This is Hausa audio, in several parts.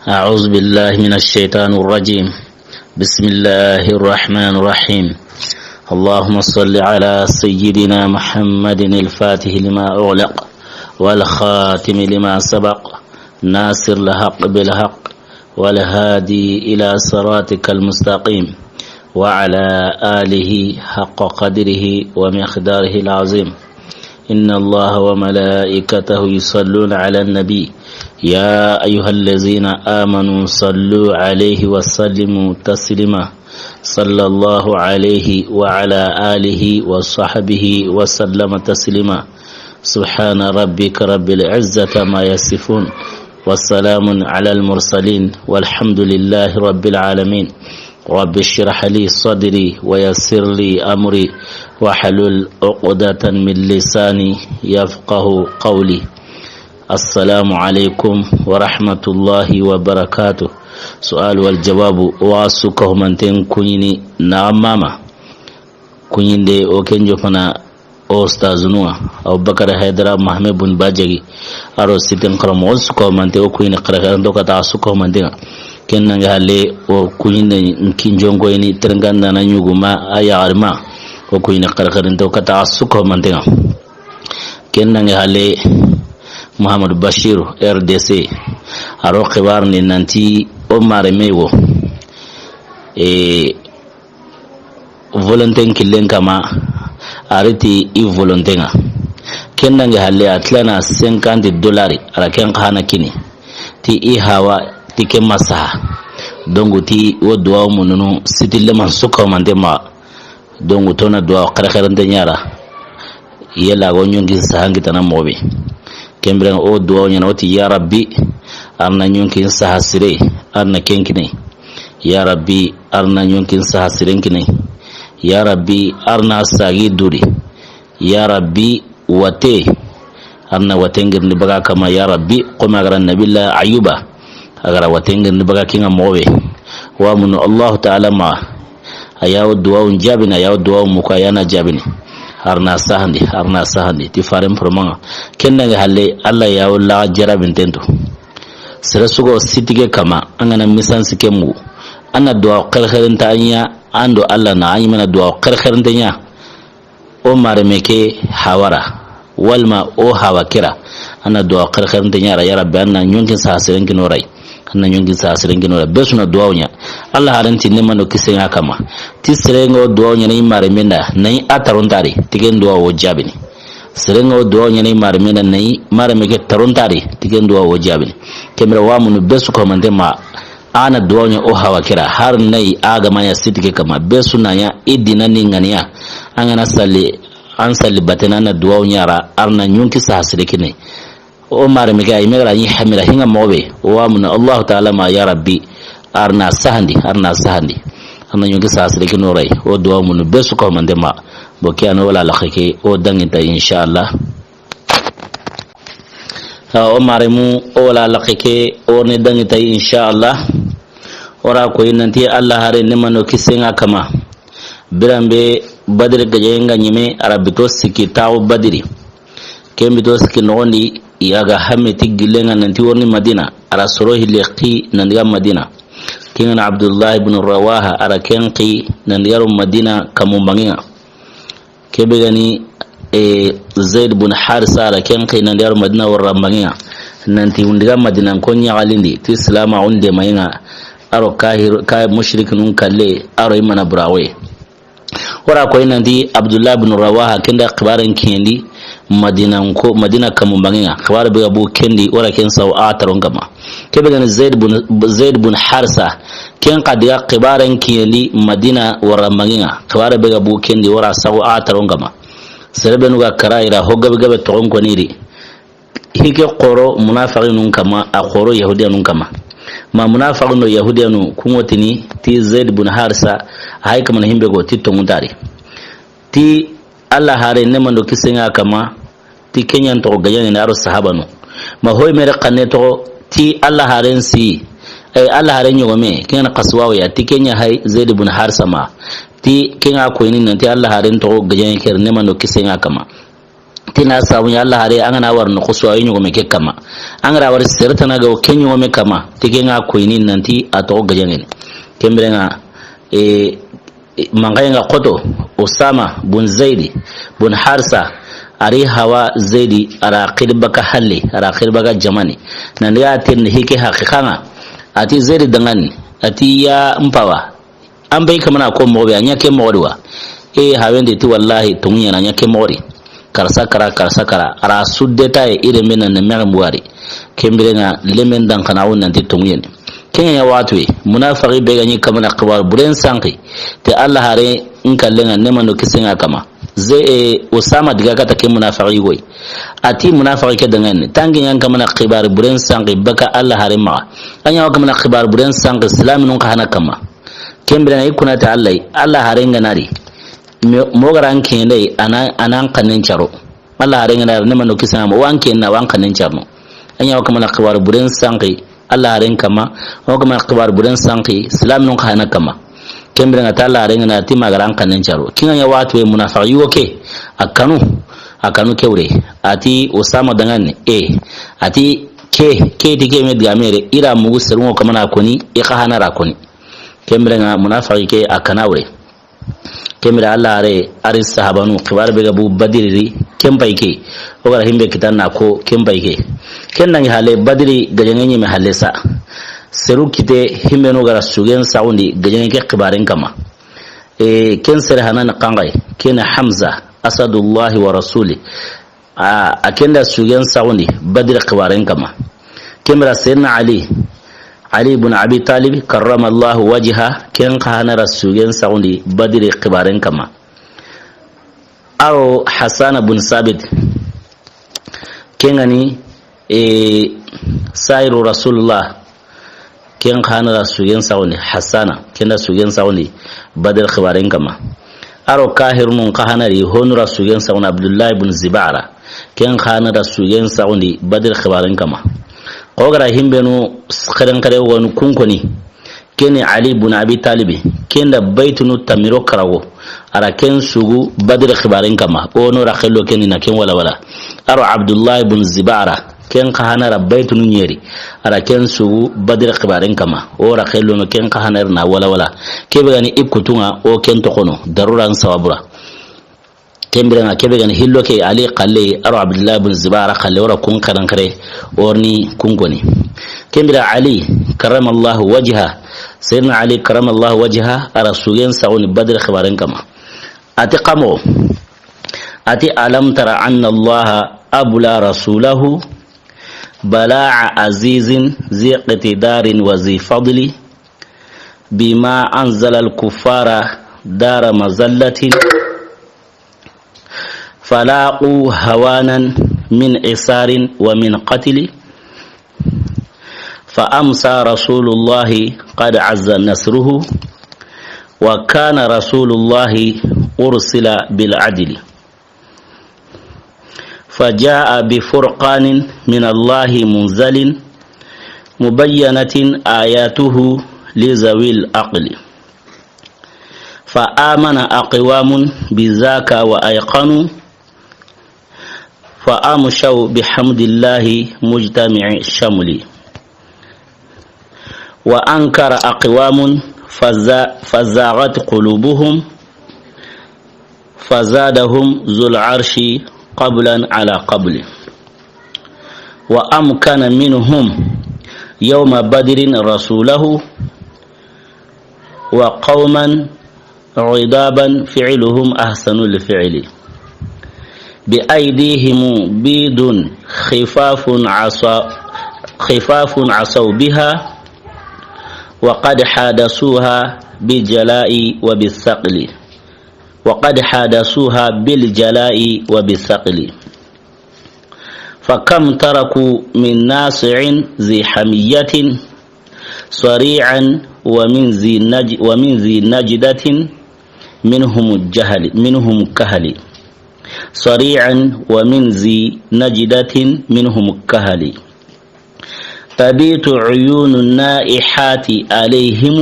أعوذ بالله من الشيطان الرجيم. بسم الله الرحمن الرحيم. اللهم صل على سيدنا محمد الفاتح لما أغلق والخاتم لما سبق ناصر الحق بالحق والهادي إلى صراطك المستقيم وعلى آله حق قدره ومقداره العظيم. إن الله وملائكته يصلون على النبي يا أيها الذين آمنوا صلوا عليه وسلموا تسليما. صلى الله عليه وعلى آله وصحبه وسلم تسليما. سبحان ربك رب العزة ما يصفون والسلام على المرسلين والحمد لله رب العالمين. رب اشرح لي صدري ويسر لي أمري واحلل عقدة من لساني يفقه قولي. السلام عليكم ورحمة الله وبركاته. سؤال والجواب واسكه من تنكوني نعم ماما كونين دي اوكنجو فنا أستاذ نوا أو بكر هيدرا محمد بن باجي أرو سيتن كرم واسكه من تنكوني قرقان دوكا تاسكه من تنكوني كنا نقولي وكونين نكينجونغو يني ترنغان نانيوغو ما أيارما وكونين قرقان دوكا تاسكه من تنكوني كنا نقولي Muhammad Bashir RDC aro khibar ni nanti Omar Mewo volontaire killen kama ariti I volontaire kenna nga halle atlana $50 ara ken khana kini ti I hawa ti ke masaha dongo ti wodwa mununu sitille man suka mande ma dongo tona dua kharkharante nyara yela go nyongi sahangi tana mobe kembren o duwa nyana wati ya rabbi arna nyonkin sahasire arna kenkine ya rabbi arna nyonkin sahasiren kine ya rabbi arna sagi duri ya rabbi wate arna watengir ni baga kama ya rabbi qoma garan nabilla ayuba agara watengir ni baga kinga mowe wa mun Allah ta'ala ma ayaw duwa jabina ayaw duwa mukayana jabini arna sahandi ti farim promanga kenna ga halle Allah ya wala jarabin tento sirasugo sitige kama angana misan sikemu ana du'a kharkharin tanya ando Allah na ayi mana du'a kharkharin tanya o mare meke hawara walma o hawakira ana du'a kharkharin tanya ya rabbi anna nyonkin sa hasirin kinorai anna nyonkin sa hasirin kinorai besuna du'a nya Allah haranti ne mano kisen kama ti serengo du'a nya ni mare mena nay atarontari tigen du'a wo jabini serengo du'a nya ni mare mena nay mare meke tarontari tigen du'a wo jabini kemra wa mun besu ko mande ma ana du'a nya o hawakira har nay aga manya sitike kama besuna nya idina ninganiya angana salli an salli batana na du'a nya ra arna nyonki sa hasirikine o mare meke ay megara ni hamira hinga mobe wa mun Allah ta'ala ma ya rabbi arna sahandi anna nyongi sa asriki norai o duwa mun besu ko mande ma bokiano wala lakhike o danginta inshallah o maremu o wala lakhike o ne danginta inshallah ora ko inanti Allah hare ne mano kisenga kama birambe badre gajenga nyime arabito siki taw badiri kembito siki nondi yaga hameti gilenga nanti woni madina ara soro hilqi nandiga madina kingana Abdullah ibn Rawaha ara kenqi nandiga madina kamumbangia kebegani Zaid ibn Harisa ara kenqi nandiga madina warambangia nanti undiga madina konya galindi ti islama unde mayinga aro kahir mushrik nun kalle aro imana brawe ora ko nanti Abdullah ibn Rawaha kenda khibaran kendi madina kamumbangia khibar be abu kendi ora ken sawa tarongama kebegani Zaid ibn Harisa ken qadiya khibaran kendi madina warambangia khibar be abu kendi ora sawa tarongama serebenu ga karaira hogabe toronko niri hike qoro munafiqun kama aqoro yahudiyanun kama ma munafiqun yahudiyanu kumotini ti Zaid ibn Harisa hay kama himbe go titto mutari ti Allah hare ne mando kisenga kama ti kenyan to gayani na aro sahabanu ma hoy mere kanne to ti Allah haren si ay Allah haren nyogome kenyan qaswa ya ti kenya hay Zaid ibn Harisa ma ti kenga ko ni nanti Allah haren to gayani ker ne mando kisenga kama tina sabu ya Allah hare an na war no kuso ayin go meke kama an ra war sirta na ga kenyo me kama tike nga ko inin nanti ato gajangen kembre nga mangay nga koto Usama bun Zaidi bun Harsa ari hawa Zaidi ara baka halle ara baka jamani nan ya tin hike haqiqanga ati Zaidi dangani ati ya mpawa an bai kamana ko mo be anya ke modwa hawende ti wallahi tunya na nya ke mori karsakara ara suddeta ire mena na mer muwari kembere nga lemen dan kana wonan ti tungyen kenya ya watwe munafiki be ganyi kamana qabar buren sanki te Allah hare in kallenga neman do kisenga kama ze Usama diga kata ke munafiki goy ati munafiki ke dangan tangi yang kamana qabar buren sanki baka Allah hare ma anya wa kamana qabar buren sanki islam nun kana kama kembere na ikuna ta Allah hare nganari mogaran kene anan kanin charo Allah hare ngana ne mano kisama wanke na wan kanin charo anya wa kamana qabar buren sanki Allah hare kama wa kamana qabar buren sanki islam nun kana kama kembere ngata Allah hare ngana ti magaran kanin charo kinga ya watu munafiki yoke akanu kewre ati Usama dangan ati ke dige med gamere ira mugu serungo kamana koni ikahana rakoni kembere nga munafiki ke akanawre kemira Allah are sahabanu kibar be gabu badiri kempai ke ogara himbe kitanna ko kempai ke kennan hale badiri gajenye me halesa seru kite himbe no gara sugen saundi gajenye ke kibaren kama ken ser hanan qangai ken Hamza asadullah wa rasuli akenda sugen saundi badiri kibaren kama kemira sayyidina Ali ibn Abi Talib karrama Allah wajha ken khana rasugen saundi badri qibaren kama aro Hasan ibn Sabit kengani sairu Rasulullah ken khana rasugen saundi Hasana ken rasugen saundi badri qibaren kama aro Kahir mun khana ri honu rasugen saundi Abdullah ibn Zibara ken khana rasugen saundi badri qibaren kama ogara himbenu khadan kare wonu kunkoni kene Ali ibn Abi Talib kenda baitunu tamiro karago ara ken sugu badr khibaren kama ono rakhelo ken na ken wala aro Abdullah ibn Zibara ken khana rabaitunu nyeri ara ken sugu badr khibaren kama o rakhelo no ken khana na wala kebe gani ikutunga o ken to kono daruran sawabura kembere na kebe gani hillo ke Ali qalle aro Abdullah ibn Zibara qalle wara kun kadan kare orni kungoni kembere Ali karamallahu wajha sayyidina Ali karamallahu wajha ara sugen sauni badr khabaran kama ati qamo ati alam tara anna Allah abla rasulahu bala'a azizin zi qtidarin wa zi fadli bima anzala al-kuffara dara mazallatin فلاقوا هوانا من عسار ومن قتل فأمسى رسول الله قد عز نصره وكان رسول الله أرسل بالعدل فجاء بفرقان من الله منزل مبينة آياته لذوي العقل فآمن أقوام بذاك وأيقنوا فأمشوا بحمد الله مجتمع الشمل وأنكر أقوام فزاغت قلوبهم فزادهم ذو العرش قبلا على قبل وأمكن منهم يوم بدر رسوله وقوما عضابا فعلهم أحسن الفعل بأيديهم بيد خفاف عصوا بها وقد حادثوها بالجلاء وبالثقل فكم تركوا من ناصع ذي حمية صريعا ومن ذي نجدة منهم كهل صريعا ومن ذي نجدة منهم كهل تبيت عيون النائحات عليهم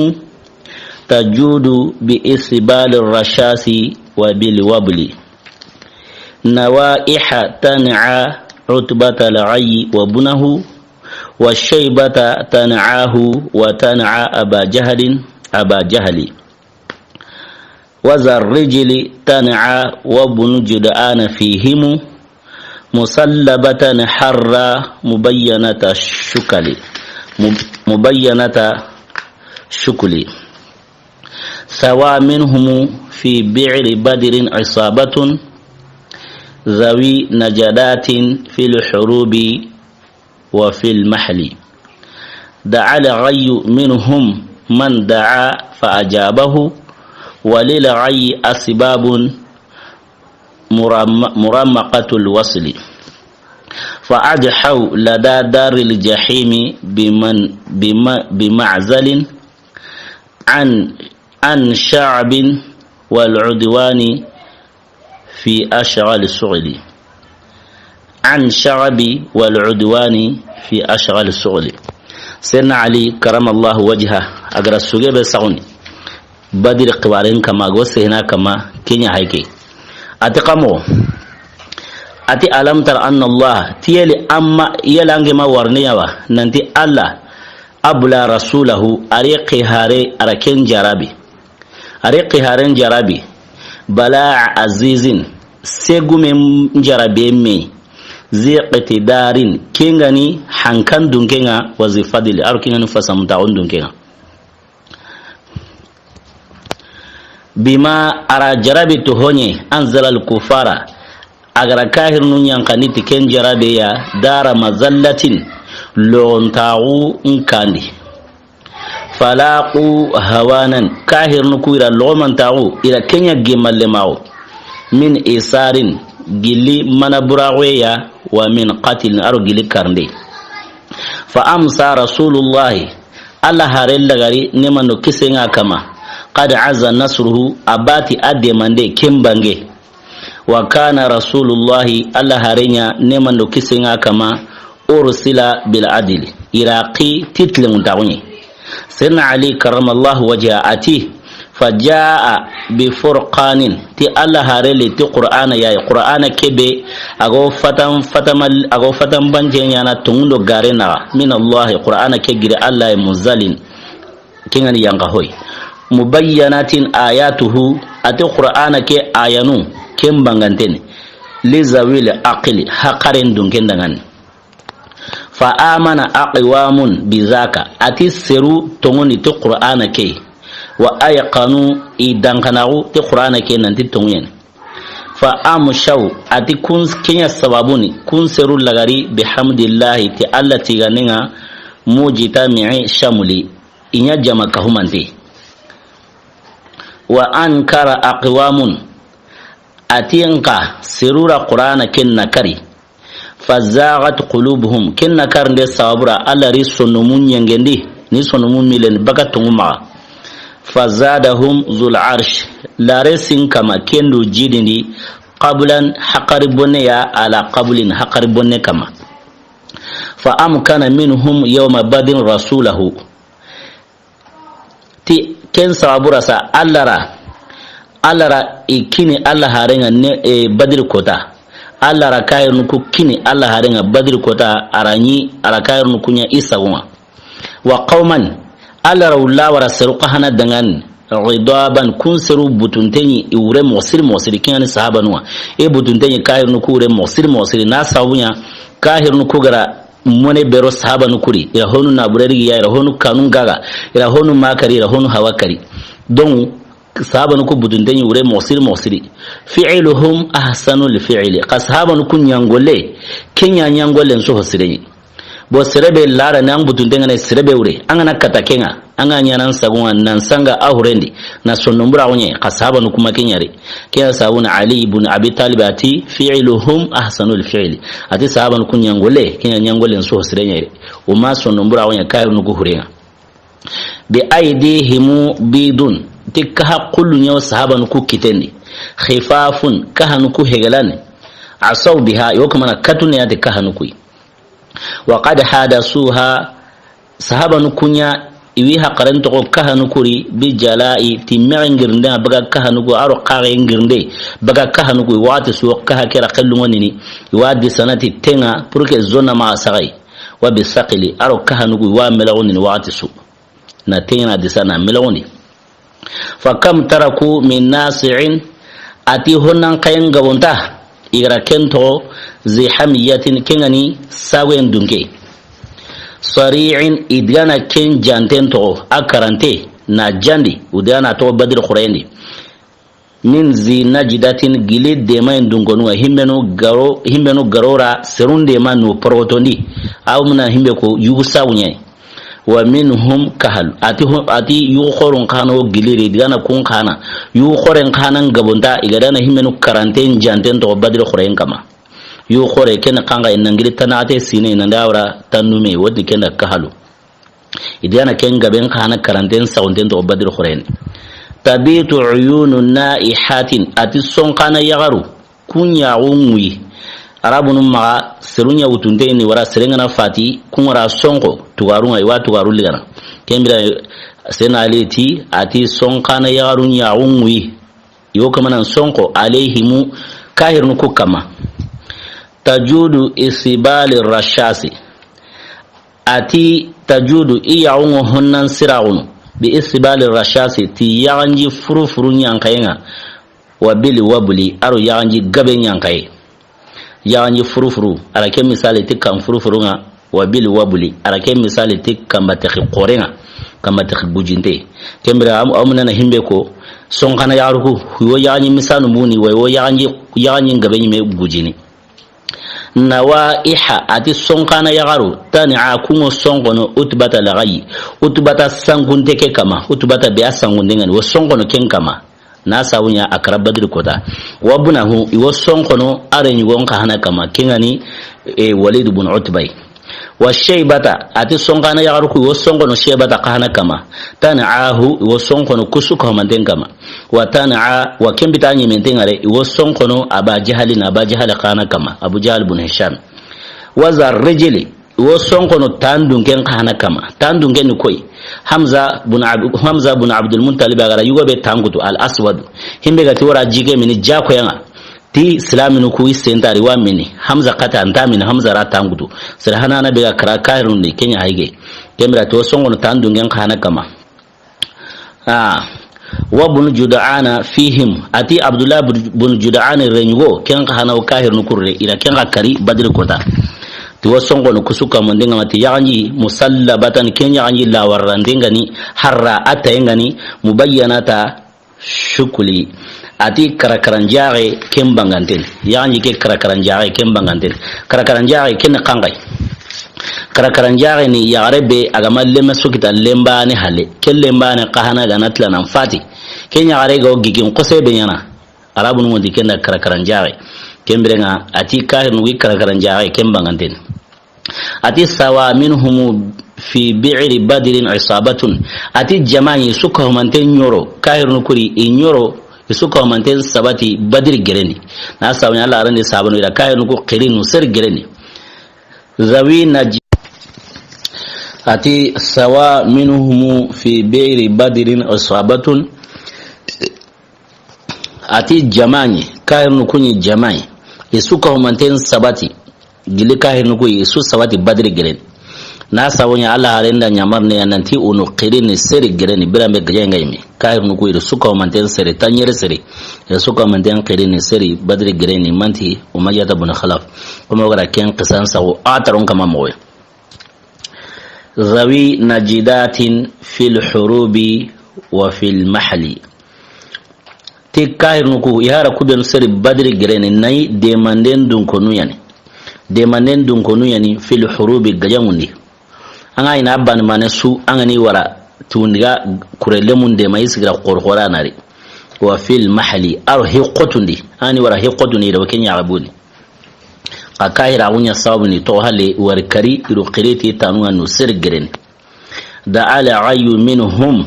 تجود بإسبال الرشاس وبالوبل نوائح تنعى عتبة العي وابنه والشيبة تنعاه وتنعى أبا جهل وذا الرجل تنعى وابن جدعان فيهم مسلبة حرى مبينة شكل سواء منهم في بئر بدر عصابة ذوي نجدات في الحروب وفي المحل دعا الغي منهم من دعا فأجابه وللغي أسباب مرمقة الوصل فأجحوا لدى دار الجحيم بمعزل عن شعب والعدوان في أشغال الشغل سيدنا علي كرم الله وجهه أجر السجيب السعوني بدر قوارين كما غوسهنا كما كينيا هيكي أتقامو أتي ألم تر أن الله تيلي أما يلانج ما ورنيوا ننتي الله أبلا رسوله أريقي هاري أركين جرابي بلاع عزيزين سيغو من جرابي مي زي قتدارين كينغاني حنكان دونكينغا وزي فضل أركينغا نفسام تاون دونكينغا بما أرى جرابي تهوني أنزل الكفارة أغرى كاهر نونيان كانت كين جرابي يا دار مزلة لون تاو انكاندي فلاقوا هوانا كاهر نكو إلى لومن تاو إلى كينيا جمال لماو من إسار جلي منبراوية ومن قتل أرو جلي كارندي فأمسى رسول الله الله هارل لغاري نمانو كسينا كما قد عز نصره أباتي أدي مندي كمبانجي وكان رسول الله الله هارينيا نمانو كسينا كما أرسل بالعدل إراقي تتل متعوني سيدنا علي كرم الله وجهه أتيه فجاء بفرقان تي الله هارلي تي قرآن يا قرآن كبي أغو فتم بنجينا تونو غارينا من الله قرآن كجري الله مزالين كينغان يانغهوي مبينات آياته أتي قرآن كي آيانو كم بانغانتين لزويل أقل حقرين دونكين دانغان فآمن أقوام بذاك أتي سرو تونغني تي قرآن كي وأيقنوا إدانغناو تي قرآن كي ننتي تونغين فآمشوا أتي كنس كينيا سبابوني كن سرو لغاري بحمد الله تي الله تيغانينا موجتامعي شامولي إنيا جمع كهمانتي وأنكر أقوام أتينكا سرور قرآن كن نكري فزاغت قلوبهم كن نكر دي صابرا ألا ريسو نمون ينجندي نيسو نمون ميلن بكتهم معا فزادهم ذو العرش لا ريسين كما كندو جيدني قبلا حقربوني على قبل حقربوني كما فأمكن منهم يوم بدر رسوله تي كن صابرا سا ألرا ikini Allah harenga ne badir kota Allah rakayar nuku kini Allah harenga badir kota aranyi arakayar nukunya isaguma wa qauman Allah rawla wara saruqa hana dangan ridaban kun saru butuntenyi iure mosir kinani sahaba nuwa butuntenyi kayar nuku ure mosir na sawunya kahir nuku gara mone bero sahaba nukuri ira honu na burari ya ira honu kanun gaga ira honu makari ira honu hawakari don sahaban ku budundanyi wure mosiri fi'luhum ahsanu li fi'li qasahaban kun nyangole kenya nyangole so hosire bo serebe lara nan budundenga ne serebe wure angana katakenga anganya nan sabun nan sanga ahurendi na sonnumbura wonye qasahaban kuma kenyare kaya sabuna ali ibn abi talib ati fi'luhum ahsanu li fi'li ati sahaban kun nyangole kenya nyangole so hosire nyere uma sonnumbura wonye kayu nugu hurenga bi aidihimu bidun tikka kullu nyaw sahaban ku kitendi khifafun kahanu ku hegalane asaw biha yokmana katune yade kahanu ku wa qad hadasuha sahaban kunya iwi haqaran to kahanu kuri bi jalai timengirnde baga kahanu go aro qare ngirnde baga kahanu go wati su kaha kera qallungoni ni wadi sanati tenga purke zona ma sagai wa bi saqili aro kahanu go wa melawni ni wati su na tenga di sana melawni fa kam taraku min nasi'in ati honan kayan gabonta igara kento zi hamiyatin kengani sawen dunke sari'in idgana ken janten to akarante na jandi udana to badr khurayni min zi najidatin gilid de main dungonu himbeno garora serunde manu protondi awmuna himbe ko yugusa wunyai wa minhum kahal ati yukhorun kano giliri digana kun kana yukhoren kanan gabonta igadana himbeno karanten janten to badr khurayn kama yukhore ken kanga inangili tanate sine nandawra tanume wodi ken kahalu idana ken gaben kana karanten saunten to badr khurayn tabitu uyunun naihatin ati son kana yagaru kunya umwi arabunum ma serunya utunde ni wara serengana fati kunwara sonko tugarunga iwa tugaru ligana kembira sena aleti ati son kana yagaru nya umwi yo kamanan sonko alaihimu kahirnu kukama tajudu isibali rashasi ati tajudu iyaungo honnan siraunu bi isibali rashasi ti yaganji furufuru nyankayenga wa bili wabuli aro yaganji gabe nyankaye yaganji furufuru arake misali ti kan furufuru nga wa bili wabuli arake misali ti kambatekhi qorenga kambatekhi bujinte kembira amunana himbe ko sonkana yaruku huyo yaganji misanu muni wa yaganji gabe nyime bujini nawaiha ati sonkana yagaru tani'a kungo sonkono utbata lagayi utbata sangunteke kama utbata be asangundengani wo sonkono ken kama na sawunya akara badri kota wabunahu iwo sonkono arenyi wonka hana kama kengani walid ibn utbay wa shaybata ati sonkana yagaru ku wo sonkono shaybata kahana kama tana'ahu iwo sonkono kusuka manten kama wa tana'a wa kembita nyi mentengare iwo sonkono aba jahal kana kama abu jahal ibn hisham wa zarrijli iwo sonkono tandungen kana kama tandungen koy hamza ibn abdul muntalib agara yugo be tangutu al aswad himbe gati wara jige mini jako yanga ti islaminu ku isentari wa mini hamza kata antamini hamza ra tangutu sira hanana be kara kairun ni kenya haige kembira to sonkono tandungen kana kama وابن جدعان فيهم أتي عبد الله بن جدعان الرنجو كان كهنا وكاهر نكره إلى كان كاري بدر كوتا توسونغو نكسوكا مندنغا متي يعني مسلبة كان يعني لا ورندنغني حرا أتينغني مبينة شكلي أتي كركرنجاري كم بانغانتين يعني كي كركرنجاري كم بانغانتين كركرنجاري كن كانغاي karakaranjare ni yagarebe agama lema sukita lemba ne hale kel lemba ne kahana ganatla nan fati kenya garega ogigin kosebe nyana arabu no di kenda karakaranjare kembrenga ati kahir no karakaranjare kembanganten ati sawa minhum fi bi'ri badrin isabatun ati jamani suka manten nyoro kahir no kuri inyoro suka manten sabati badri gereni na sawnya Allah arande sabano ila kahir no ko qirinu ser gereni zawina ati sawa minhum fi bi'ri badrin asabatun ati jamani kahirnu kunyi jamai isuka humanten sabati gili kahirnu kuyi isu sabati badri giren na sawonya Allah harenda nyamar ne nanti unu qirini seri giren birambe gajenga imi kahirnu kuyi isuka humanten seri tanyere seri isuka humanten qirini seri badri giren manti umayyad ibn khalaf kuma gara ken qisan sawo atarun kama mowe zawi najidatin fil hurubi wa fil mahli ti kahirnu ku ihara kuben seri badri gireni nay demanden dun konu yani fil hurubi gajamundi anga ina ban mane su anga ni wara tundiga kurele mun de mai sigira qorqora nari wa fil mahli ar hiqotundi ani wara hiqotuni da kenya abuni akahira unya sabuni to hale war kari iru qiriti tanunga no seri gireni da ala ayu minhum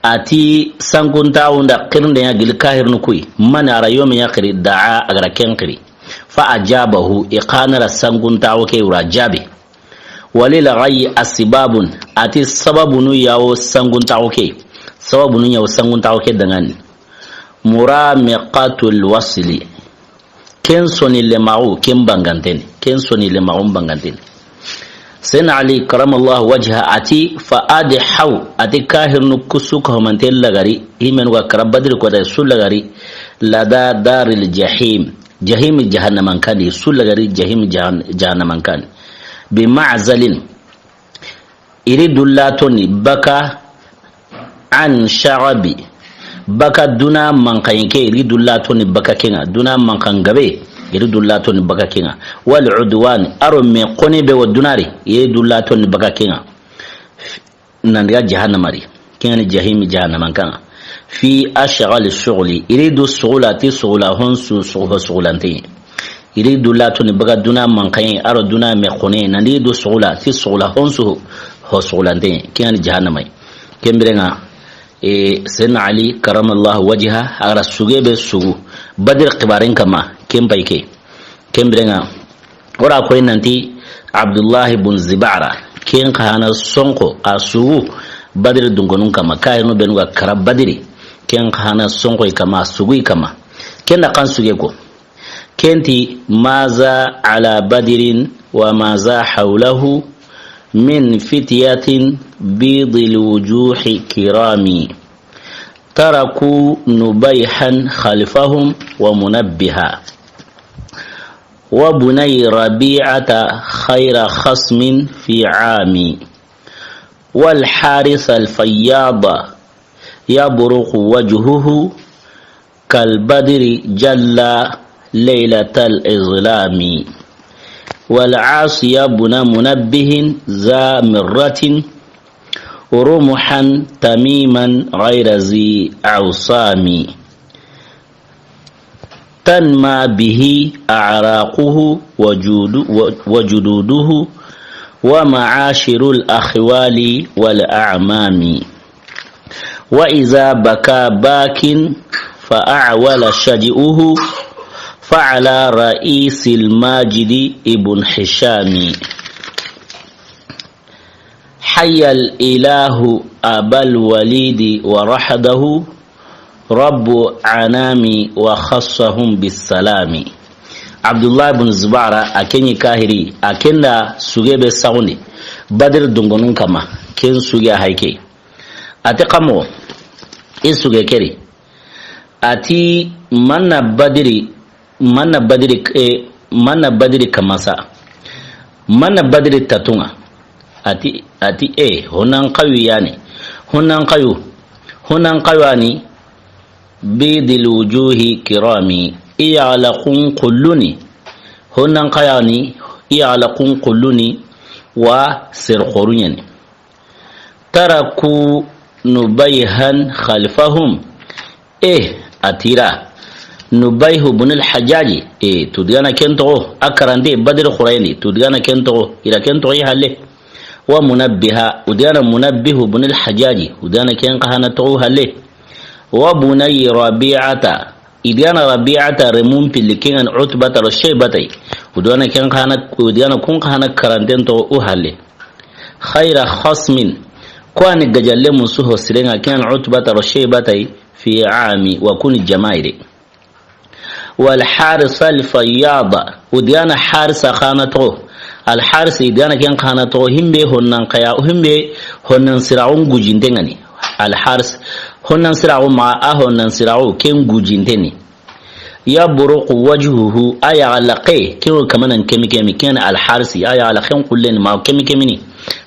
ati sangunta unda qirnde ya gil kahirnu kuy man ara yomi yakri daa agara kenkri fa ajabahu iqanara sangunta wake urajabi وللغي أسباب أتي السبب نياو سنغن تاوكي سبب نياو سنغن تاوكي دنغان مرامقات الوصل كن سوني لماو كن بانغانتين كن سوني لماو بانغانتين سين علي كرم الله وجهه أتي فأدحو أتي كاهر نكسوك همانتين لغاري هيمن وكرب بدر كودا سول لغاري لدى دار الجحيم جحيم جهنم كان سول لغاري جحيم جهنم كان بمعزل يريد الله توني بكى عن شعبي بكى دونا من كاينكي يريد الله توني بكى كينا دونا من كانغبي يريد الله توني بكى كينا والعدوان أرمي قوني بو دوناري يريد الله توني بكى كينا نانيا جهنم ماري كان جهيم جهنم كان في أشغال الشغل يريد السغولة تسغولة هنسو سغولانتين يريد الله توني بكى دونا من كاين أرو دونا مقوني نريد السغولة تسغولة هنسو هو سغولانتين كان جهنم ماري كم برنا سيدنا علي كرم الله وجهه أغرى السوغي بالسوغو بدر قبارين كما كم بايكي كم برنا ورا كوين ننتي عبد الله بن زبارة كين كهانا سونكو السوغو بدر دنغنون كما كاينو بنوغا كرب بدري كين كهانا سونكو كما سوغي كما كين نقان سوغيكو كنتي ماذا على بدر وماذا حوله من فتيات بيض الوجوه كرامي تركوا نبيحا خلفهم ومنبها وبني ربيعة خير خصم في عامي والحارث الفياض يبرق وجهه كالبدر جل ليلة الإظلام والعاصي بن منبه ذا مرة رمحا تميما غير ذي عصام تنمى به أعراقه وجدوده ومعاشر الأخوال والأعمام وإذا بكى باك فأعول شجئه فعلى رئيس الماجد ابن حشام حي الإله أبا الوليد ورحده رب عنامي وخصهم بالسلام عبد الله بن زبارة أكني كاهري أكندا سوغيب ساوني بدر دنغنون كما كن سوغي هايكي أتقامو إن سوغي كري أتي من بدri kamasa mana badri tatunga ati honan qayu yani honan qayani bidil wujuhi kirami iyalaqun kulluni honan qayani iyalaqun kulluni wa sirqurunyani taraku nubayhan khalfahum atira نبيه بن الحجاج تدغانا كنتو أكرندي بدر خريني تدغانا كنتو إلى كنتو يهالي ومنبها ودغانا منبه بن الحجاج ودغانا كن قهانا تو هالي وبني ربيعة إدغانا ربيعة رمون بلكين عتبة الشيبتي ودغانا كن قهانا ودغانا كن قهانا كرندين تو هالي خير خصم كوان الججل منسوه سرنا كان عتبة الشيبتي في عامي وكون الجماهيري والحارس الفياض وديانا حارس خانته الحارس ديانا كان خانته هم به هنن قيا هم به هنن سراون غوجينتني الحارس هنن سراون ما هنن سراو كن غوجينتني يبرق وجهه اي علقي كيو كمان كمي كان الحارس اي على خم كلن ما كمي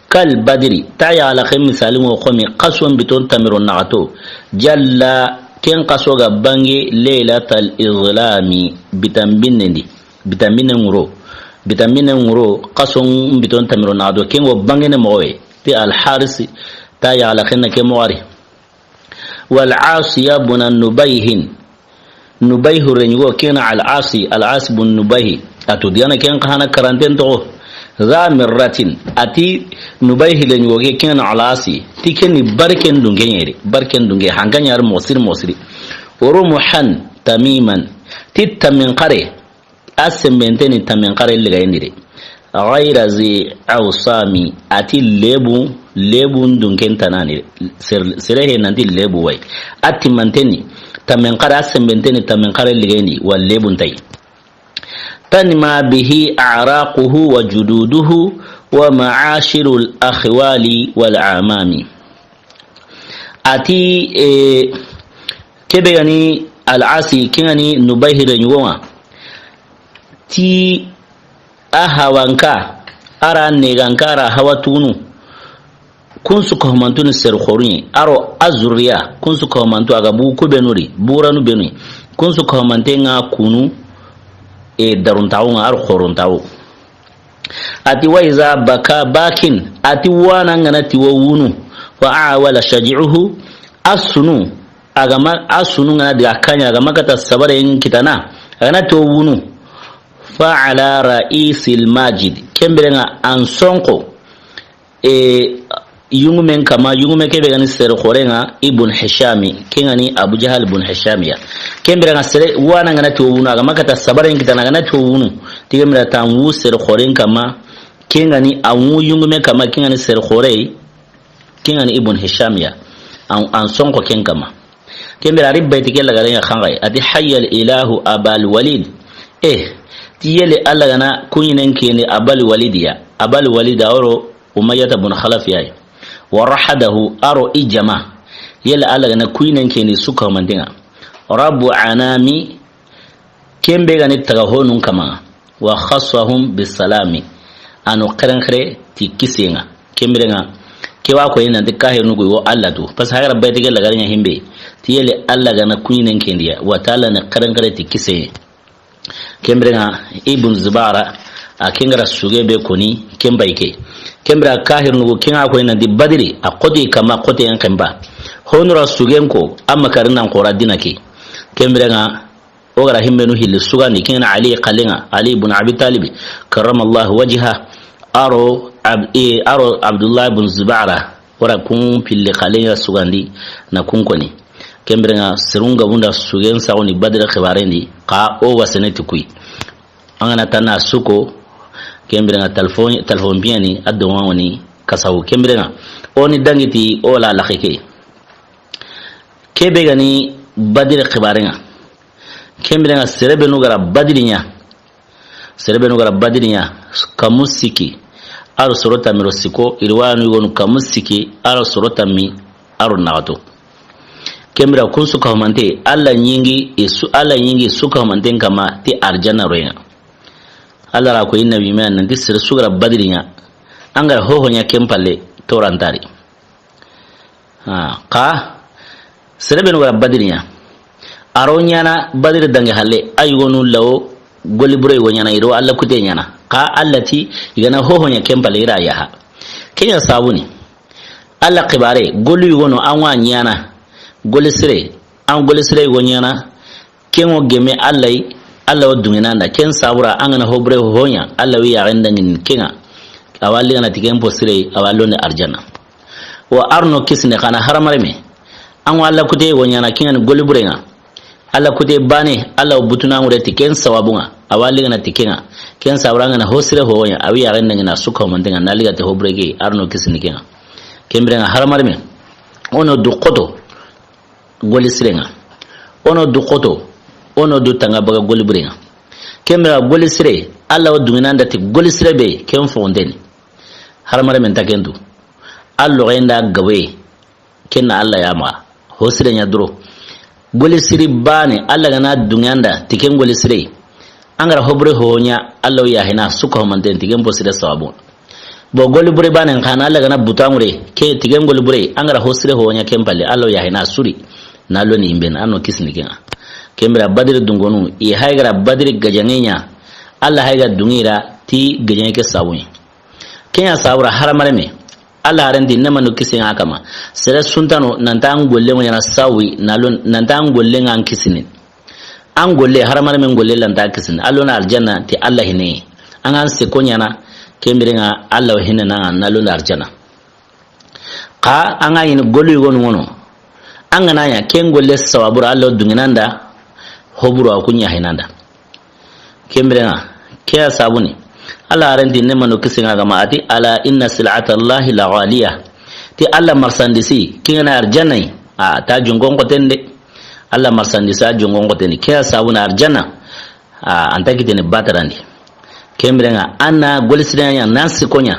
كالبدر تاي على خم مثال وقومي قسم بتون تمر النعتو جل كن قصوغا بانجي ليلة الإظلام بتنبين مرو قصون بتون تمرون عدو كن وبانجي نموي تي الحارس تاي على خنا كمواري والعاصي بن نبيه رنجو كن على العاصي بن نبيه أتوديانا كن قهانا كرانتين تو ذا مراتين أتي نبيه لنجوغي كن علاسي تكني بركن دونجي هانغان يار موسري ورمحن تميما تتمن قري أسم بنتين تمن قري اللي غيندري ghayra zi awsami ati lebu dunken tanani serehe nanti lebu way ati manteni tamen qara sembenteni tamen qara ligeni wal lebun tay tanma bihi a'raquhu wa jududuhu wa ma'ashirul akhwali wal amami ati kebe gani al-asi kingani nubayhire nyuwa ti ahawanka ara negankara hawatunu kunsu kohmantunu ser khoruni aro azuriya kunsu kohmantu aga buku benuri buranu benui kunsu kohmantenga kunu daruntawu aro khoruntawu ati waiza baka bakin ati wana ngana tiwunu wa awala shaji'uhu asunu agama asunu ngana diga kanya agama kata sabare kitana agana tiwunu fa ala ra'isil majid kemberenga ansonko yungumen kama yungume kebe gani sere khorenga ibn hishami kengani abu jahal ibn hishamiya kemberenga sere wana ngana tiwunu agama kata sabare kitana ngana tiwunu tigemra tanwu sere khoren kama kengani awu yungume kama kengani sere khorei kengani ibn hishamiya an sonko kenkama kembera ribba tikella galanya khangai adi hayyal ilahu abal walid tiyele alla gana kunyinen kene abal walidiya abal walida oro umayyah ibn khalaf yayi warahadahu aro ijama yele alla gana kunyinen kene suka mandinga rabbu anami kembe gani taga honun kama wa khassahum bisalami anu qarankre ti kisenga kemberenga kewa ko ina de kahe nugo wo alla do pas hagra baytige la garanya himbe tiyele alla gana kunyinen kendiya wa taala na qarankre ti kise kembrenga ibn zubara a kengara sugebe koni kembaike kembra kahir nugo kenga ko ina di badiri a qodi kama qodi en kemba honura sugenko amma karina qora dinake kembrenga ogara himbe no hil sugani kenna ali qalinga ali ibn abi talib karramallahu wajha aro abdullah ibn zubara ora kun pille qalinga sugandi na kunkoni kembrenga serunga bunda sugen sauni badira khibarendi ka o waseneti kui angana tana suko kembrenga telefon biani adonwa woni kasawu kembrenga oni dangiti o la lakhike kebe gani badira khibarenga kembrenga serebe no gara badirinya kamusiki aro sorota mirosiko irwanu yonu kamusiki aro sorota mi aro nawato kembra kun suka humante alla nyingi suka humante kama ti arjana roya alla ra ko inna biman nan disir sugara badrinya angar hoho nya kempalle torantari ka serebe no badrinya aronya na badri dange halle ayugonu lawo golibure wonyana iro alla kute nyana ka allati igana hoho nya kempalle ira yaha kenya sabuni alla qibare golu yugono anwa nyana golisire gonyana kengo geme Allah wadunginanda ken sabura angana hobre honya Allah wi yarinda ngin kenga awali ngana tigempo sire awalone arjana wa arno kisne kana haramareme an Allah kute gonyana kenga goliburenga Allah kute bane Allah butuna ngure tiken sawabunga awali ngana tikenga ken sabura ngana hosire honya awi yarinda ngina suka mandenga naliga te hobrege arno kisne kenga kembrenga haramareme ono duqoto golisrenga ono duqoto ono du tanga baga golibrenga kemra golisre alla wadunginanda ti golisre be kem fondeni haramare men takendu allo renda gawe kenna alla yama hosre nya duro golisri bane alla gana dunganda ti ken golisre angara hobre honya alla ya hina suka homanten ti ken bosire sawabu bo golibure bane kana alla gana butangure ke ti ken golibure angara hosre honya kempalle alla ya hina suri nalo ni imben ano kisni kenga kembra badri dungonu i haygara badri gajangenya alla hayga dungira ti gajenge sawuni kenya sawra haramareme alla harandi namanu kisinga kama sere suntano nantan golle ngona sawi nalo nantan golle ngan kisini an golle haramareme golle lanta kisini allo na aljanna ti alla hine an se konyana kembrenga alla hinna nalo na aljanna ka an ayin gollu gono angana ya kengo les sawabura allo dunginanda hoburu akunya hinanda kembrenga kya sabuni Allah arenti ne manu kisinga gama ati ala inna sil'ata allahi la ghaliya ti Allah marsandisi kingana arjanna ta jungon kotende Allah marsandisa jungon kotende kiya sabuna arjanna anta kitene batarandi kembrenga anna golisiranya nansi konya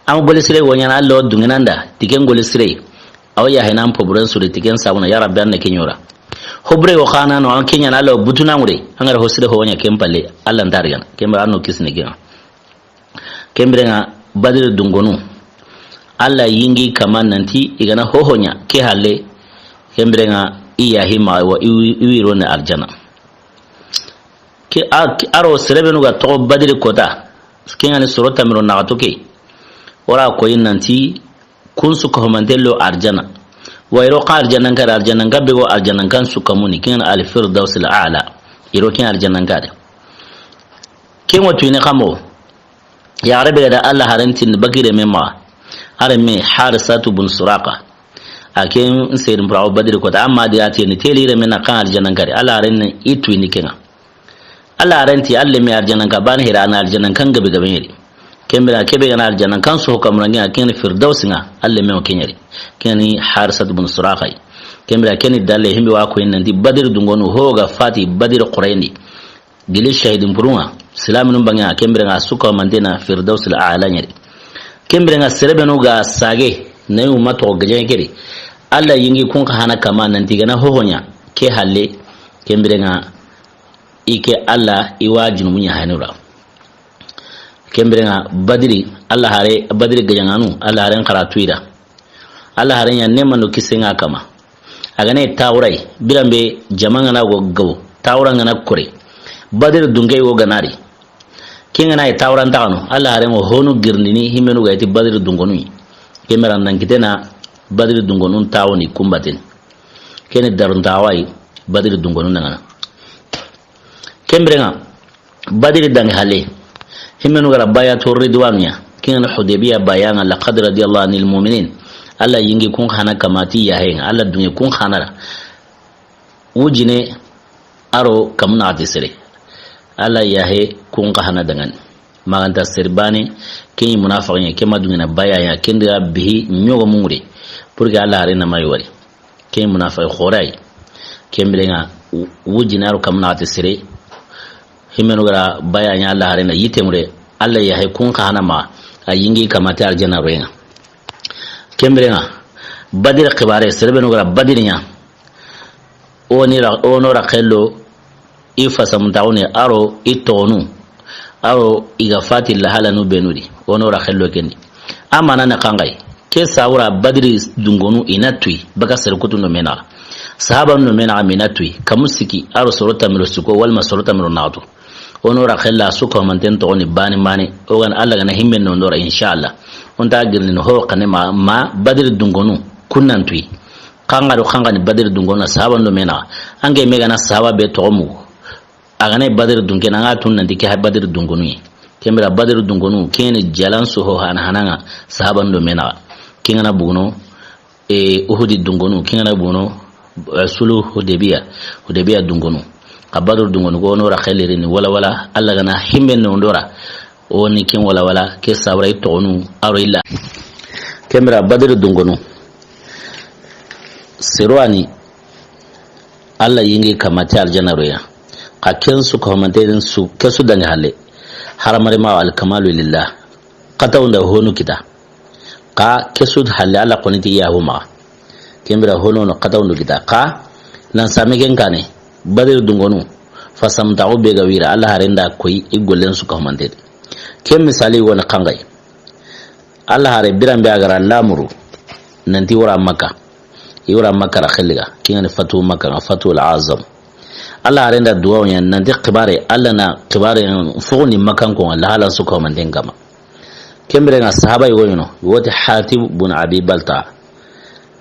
am golisire wonya na Allah dunginanda tiken golisire aw ya hanan pobren suri tiken sabuna ya rabbi anna kinyora hobre wo khana no an kenya na Allah butuna ngure angara hosire ho wonya kempalle Allah ndarigana kembra anno kisne gina kembrenga badir dungonu Allah yingi kaman nanti igana hohonya ke halle kembrenga iya hima wa iwiro na arjana ke aro serebenu ga to badir kota kinga ni surata miro na toke ora ko nanti kun su ko mandello arjana wa iro ka arjana ga arjana ga be go arjana kan su kamuni kinga al firdaus al a'la iro kin arjana ga de kin wato ne kamo ya rabe da Allah harantin bagire memma arame harisatu bun suraqa aken sayyidin brawo badir ko da amma da yace ni telire mena kan aljannan gari Allah ran itu ni kenga Allah ranti Allah mi aljannan ka ban hira na aljannan kan gabe gabe yari kembira kebe na aljannan kan so kamran ya ken firdaus nga Allah mi kenyari keni harisatu bun suraqa kembira keni dalle himbe wa ko nan di badir dungonu hoga fati badir quraini gili shahidin buruma silamin banga kembira nga suka mandena firdaus al a'la yari kembere nga serebenu ga sage na yu mato gajen kere Allah yingi kun ka hana kama nan diga na hohonya ke halle kembere nga ike Allah iwajin munya hanura kembere nga badiri Allah hare badiri gajen anu Allah hare karatu ida Allah hare ya neman no kisenga kama agane tawrai birambe jamanga na go gawo tawranga na kore badir dungai go ganari kinga na tawran tawno Allah hare mo honu girnini himenu ga ti badir dungonu kemeran nan kitena badir dungonu tawni kumbaten kene darun tawai badir dungonu nan kembrenga badir dang hale himenu ga rabaya to ridwanya kinga hudaybiya bayana laqad radiyallahu anil mu'minin Allah yingi kun hana kamati ya hen Allah dunya kun hana wujine aro kamna atisere Allah yahe kun ka hana dangan maganta sirbani kin munafiqin ke madungina baya ya kin da bihi nyogo mungure purga Allah hare na mai wari kin munafiq khorai kin bilenga wujinaru kamna atisire himenu gara baya ya Allah hare na yitemure Allah yahe kun ka hana ma ayingi kamata aljanna roina kin bilenga badir khibare sirbenu gara badirinya onora khello ifa samtaune aro itonu aro igafati lahalanu benudi onora khello kendi amana na kangai ke sawura badri dungonu inatui baka serkutu no mena sahaba no mena minatui kamusiki aro sorota milosuko wal masorota milonado onora khella suko manten to oni bani mani ogan alla gana himmen no ndora inshallah onta girni no ho kane ma badri dungonu kunnantui kangaro kangani badri dungonu sahaba no mena ange mega na sahaba be to mu agane badir dunke nanga tun nan dike badir dungunu kembra badir dungunu kene jalan so ho hananga sahaban do mena kingana buguno uhudi dungunu kingana buguno sulu hudaybiya dungunu kabadur dungunu go no ra khalirini wala alla gana himben no ndora woni kin wala ke sabrai tonu aro illa kembra badir dungunu sirwani alla yingi kamata aljanna roya kaken su komanterin su kesu dan halle haramare ma al kamalu lillah qatawna honu kita ka kesu halle ala koniti ya huma kembra hono no qatawnu kita ka nan samegen kane badir dungonu fasam ta'u be gawira Allah harenda koyi igollen su komante kem misali wona kangai Allah hare biran be agara lamuru nanti wara makka yura makka ra khaliga kingane fatu makka fatu al-azam Allah arenda duwa yan nan de khibare Allah na khibare fogni makan ko Allah hala su ko man dengama kembre nga sahaba yoyno wote Hatib bun Abi Balta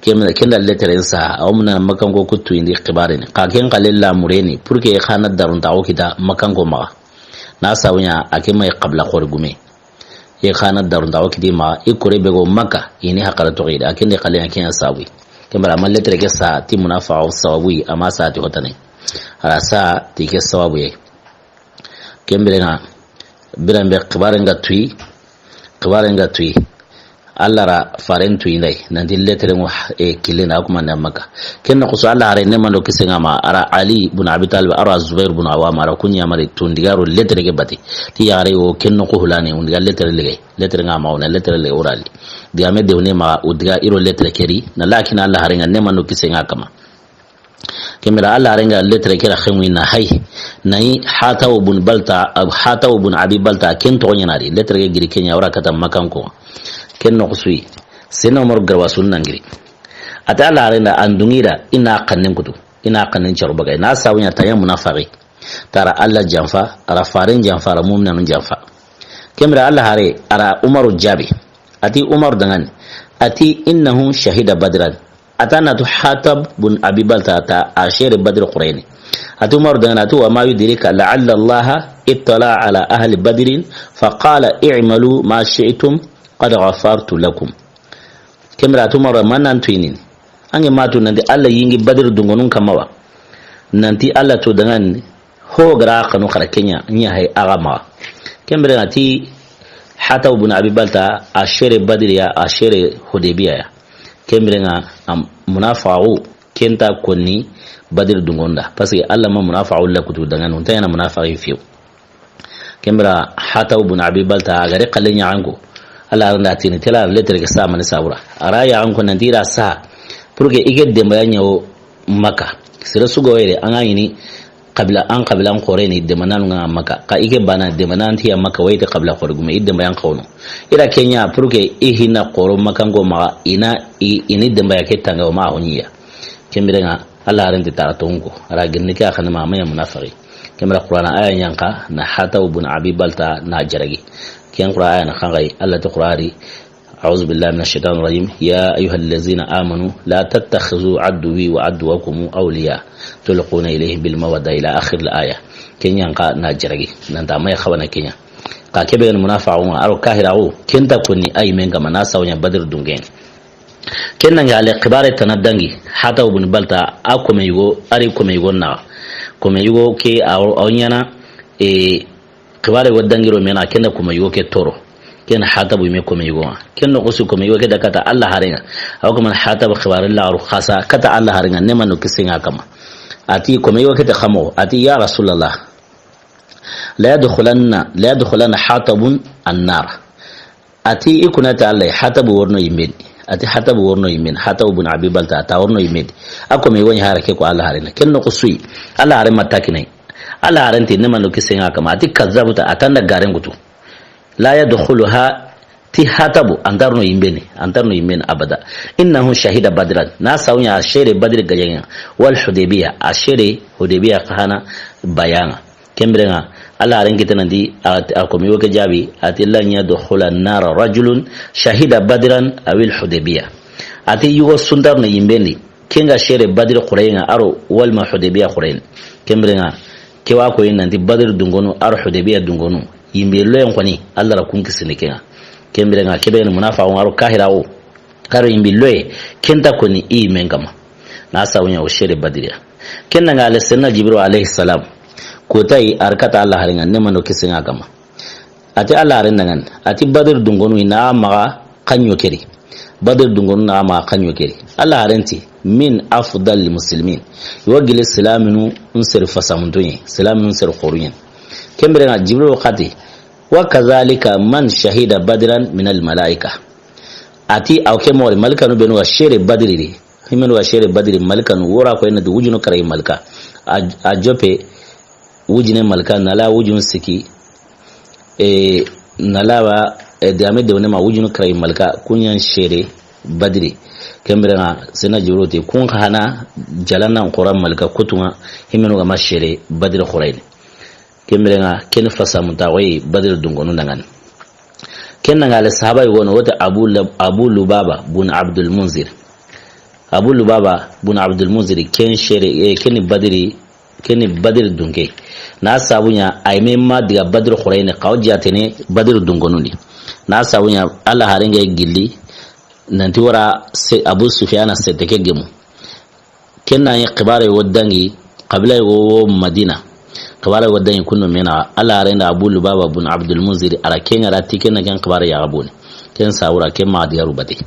kemre kenda letter sa awmuna makan ko kutu indi khibare ni ka ken qalilla mureni purke khana darun tawo kita makan ko ma na sawnya akema qabla khorgume ye khana darun tawo kidi ma ikore bego makka ini hakara to gida akende qalina ken sawi kemra man letter ke sa timuna fa'u sawi ama sa ti hotane arasa tike sawabu ye kembere na birambe qibarenga tui Allah ra faren tui ndai nanti letere ngo kilina kuma na maka kenna kuso Allah hare ne mando kisenga ma ara Ali ibn Abi Talib ara Zubair ibn Awam ara kunya mari tundigaro letere ke bati ti yare o kenno ko hulane undiga letere nga ma ona letere le orali diga me de ne ma udiga iro letere keri na lakin Allah hare ne mando kisenga kama kemira Allah hare nga letere kera khemwi na hay nayi Hataw ibn Abi Balta ken to nyanari letere ke giri kenya ora kata makan ko kenno kusui sena umar garwa sunnan giri ata Allah renda andungira ina kannin kutu ina kannin charubaga na sawunya tayan munafaqi tara Allah janfa ara farin janfa ara mu'minun janfa kemra Allah hare ara umaru jabi ati umar dangan ati innahu shahida badran atana tu Hatab bin Abi Balta ta ashir badr quraini ati umar dangan atu wa ma yudrika la'alla Allah ittala ala ahli badrin faqala i'malu ma shi'tum qad ghafartu lakum kemra tumara manan tuinin ange matu nanti Allah yingi badr dungonun kamawa nanti Allah to dangan ho gara kanu khara kenya nya hay agama kemra ati Hataw ibn Abi Balta ashere badriya ashere hudaybiya ya kemra nga munafa'u kenta konni badr dungonda parce que Allah ma munafa'u lakutu dangan untayana munafiqi fiu kemra Hataw ibn Abi Balta gare kallenya ango Allah randa tini tela letter ke sa mani sabura araya an ko nandira sa pour que ige de mbayanya o maka sira sugo wele an ayini qabla an qore ni de manan nga maka ka ige bana de manan tiya maka wayte qabla qore gume idde mbayan qawno ira kenya pour que ihina qoro maka ngo ma ini de mbaya ke tanga ma honiya kemirenga Allah randa ta tongo ara ginni ka khana ma maya munafiqi kemra qur'ana aya yanka na Hataw ibn Abi Balta na jaragi كان قرآن خنغي الله تقراري أعوذ بالله من الشيطان الرجيم يا أيها الذين آمنوا لا تتخذوا عدوي وعدوكم أولياء تلقون إليه بالمودة إلى آخر الآية كن ينقى ناجرغي نانتا ما يخوانا كنيا قا كبير المنافعون أرو كاهراو كنتا كوني أي منك مناسا ونيا بدر دونغين كن نانجا على قبارة تندنغي حتى وبن بلتا أكو ميغو أري كو ميغو نا كو ميغو كي أو نيانا qibare wadangiro mena kenda kuma yoke toro ken Hatabu me kuma yigo ken no kusu kuma yoke da kata Allah harenga aw kuma Hatabu qibare la ru khasa kata Allah harenga ne manu kisinga kama ati kuma yoke ta khamo ati ya rasulullah la yadkhulanna Hatabun annar ati ikuna ta Allah Hatabu warno yimin ati Hatabu warno yimin Hatabu ibn Abi Balta ta warno yimin akome woni harake ko Allah harenga ken no kusui Allah haren matakinai Allah aranti ne manu kisenga kama ati kazzabuta atanda garengutu la yadkhuluha ti Hatabu antarno yimbeni abada innahu shahida badran na sawnya ashere badr gajanya wal hudaybiya ashere hudaybiya kahana bayanga kembrenga Allah aranki tanandi akomi woke jabi ati lan yadkhula an-nar rajulun shahida badran awil hudaybiya ati yugo sundarno yimbeni kenga shere badr quraynga aro wal ma hudaybiya qurayn kembrenga kewa ko yin nanti badr dungono ar hudaybiya dungono yimbe loyen kwani Allah ra kun kisini kenga kembere nga kebe ni munafa'un aro kahirawo karo yimbe loye kenta ko ni i mengama na sawunya o shere badriya kenna nga alayhi jibril alayhi salam ko tai arkata Allah haringa ne mano kisinga kama ati Allah haringa ngan ati badr dungono ina ma kanyo keri badr dungono na ma kanyo keri Allah harinti min afdal muslimin yawgil islaminu unsir fasamuntunye islaminu unsir khurun kembere na jibril qati wa kadhalika man shahida badran min al malaika ati awke mo malkanu benu wa shere badri himenu wa shere badri malkanu wora ko ina du wujunu kare malka a jope wujine malka nala wujun siki nalawa de amede wona ma wujunu kare malka kunyan shere badri kembere sena jurote kun hana jalana quran malka kutuma himenu ga mashere badr khurayn kembere ken fasa mutawai badr dungono dangan ken nga le sahaba yono wata abu lubaba bun abdul munzir ken shere ken badr dunge na sabunya ayme ma diga badr khurayn qawjatene badr dungono ni na sabunya Allah harenga gilli nanti wara abu sufyan seteke gemu kenna yi qibare wodangi qabla yo madina kabara wadan kunno mena ala renda Abu Lubaba bin Abdul Munzir ara kenga rati kenna ken kabara ya abuni ken sawura ken ma diyaru bate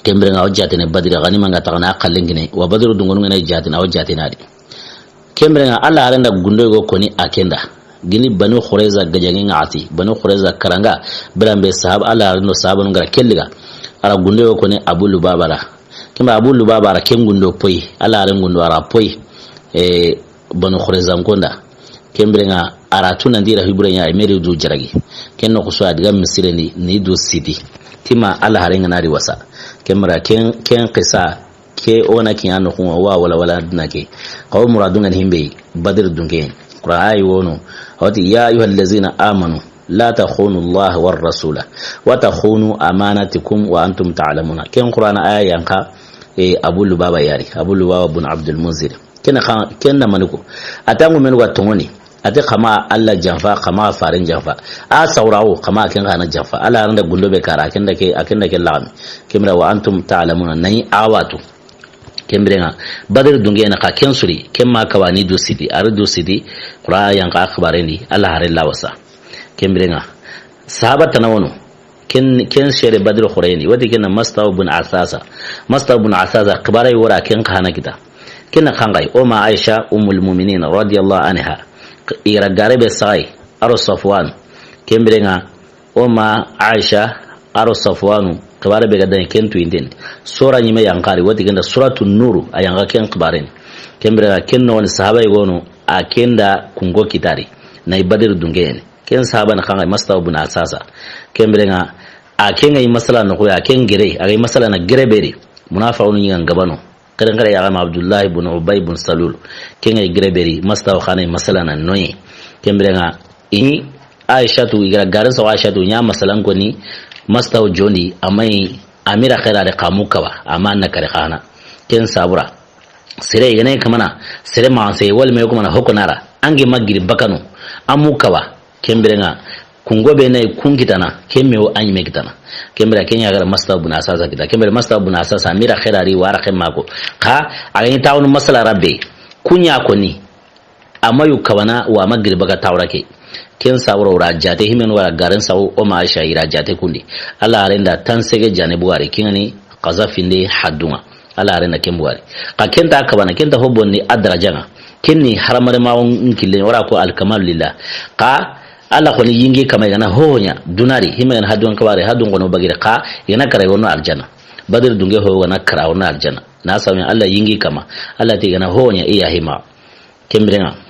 kembre nga hojjate ne badira ganima nga tagana kallengine wa badru dungonu ngene jate na hojjate nadi kembre nga ala renda gundo go koni akenda gini banu khureza gajangi ngati banu khureza karanga brambe sahab ala rendo sahabun ngara kelliga ara gundo go koni Abu Lubaba la kemba Abu Lubaba ara ken gundo poi ala ren gundo ara poi banu khureza ngonda kembre nga ara tuna ndira hibure nya emeri du jaragi kenno ko so adiga misire ni du sidi tima ala harenga nari wasa kemra ken qisa ke ona kiyano ko wala dunake qaw muradun himbe badr dunke qur'ai wono wati ya ayyuhallazina amanu la takhunu Allah war rasula wa takhunu amanatikum wa antum ta'lamuna ken qur'ana aya yanka Abu Lubaba yari Abu Lubaba bin Abdul Munzir kenna manuko atangu menu wa tongoni ate kama Allah janfa kama farin janfa a saurawo kama akin kana janfa ala randa gundo be kara akin dake lami kemra wa antum ta'lamuna nayi awatu kemre nga badar dunge na ka kensuri kemma kawani do sidi ar do sidi qura yan ka akhbareni Allah har lawasa kemre nga sahaba tanawono ken shere badr khurayni wadi ken mastaw bin asasa akhbarai wara ken kana kita ken khangai o ma Aisha ummul mu'minin radiyallahu anha ira garebe sai aro Safwan kembrenga o ma Aisha aro Safwanu kabare be gadan kentu inden sura nyime yankari wati ganda suratul nur ayanga ken kabaren kembrenga kenno woni sahaba igono akenda kungo kitari na ibadir dungen ken sahaba na kanga mastaw bun asasa kembrenga akenga yi masala no ko aken gere ay masala na gere beri munafiqun yin gabano kadan kare ya Abdullah ibn Ubay ibn Salul kenga gere beri mastaw khane masala na noye kembrenga ini Aisha tu igra garan sa Aisha tu nya masalan ko ni mastaw joni amai amira khaira da kamukawa amma na kare khana ken sabura sire gane kamana sire ma sai wal me kuma na hokunara ange magiri bakano amukawa kembrenga kungobe nay kungitana kemmewo anyime kitana kembra kenya gara mastaw buna asasa kita kembra mastaw buna asasa amira khaira ri wara khemako ka agani tawnu masala rabbe kunya ko ni amayu kawana wa magiri baka tawrake ken sawro rajate himen wala garan sawu o ma Aisha irajate kundi Allah arenda tansege jane buwari kingani qazafinde hadduma Allah arenda kembuwari ka kenta kabana kenta hobonni adrajanga kenni haramare mawon nkille wara ko alkamal lillah ka Allah ko ni yingi kama yana honya dunari himen hadun kabare hadun gono bagire ka yana kare wono aljanna badir dunge ho wana kara wono aljanna na sawmi Allah yingi kama Allah ti yana honya iya hima kemrenga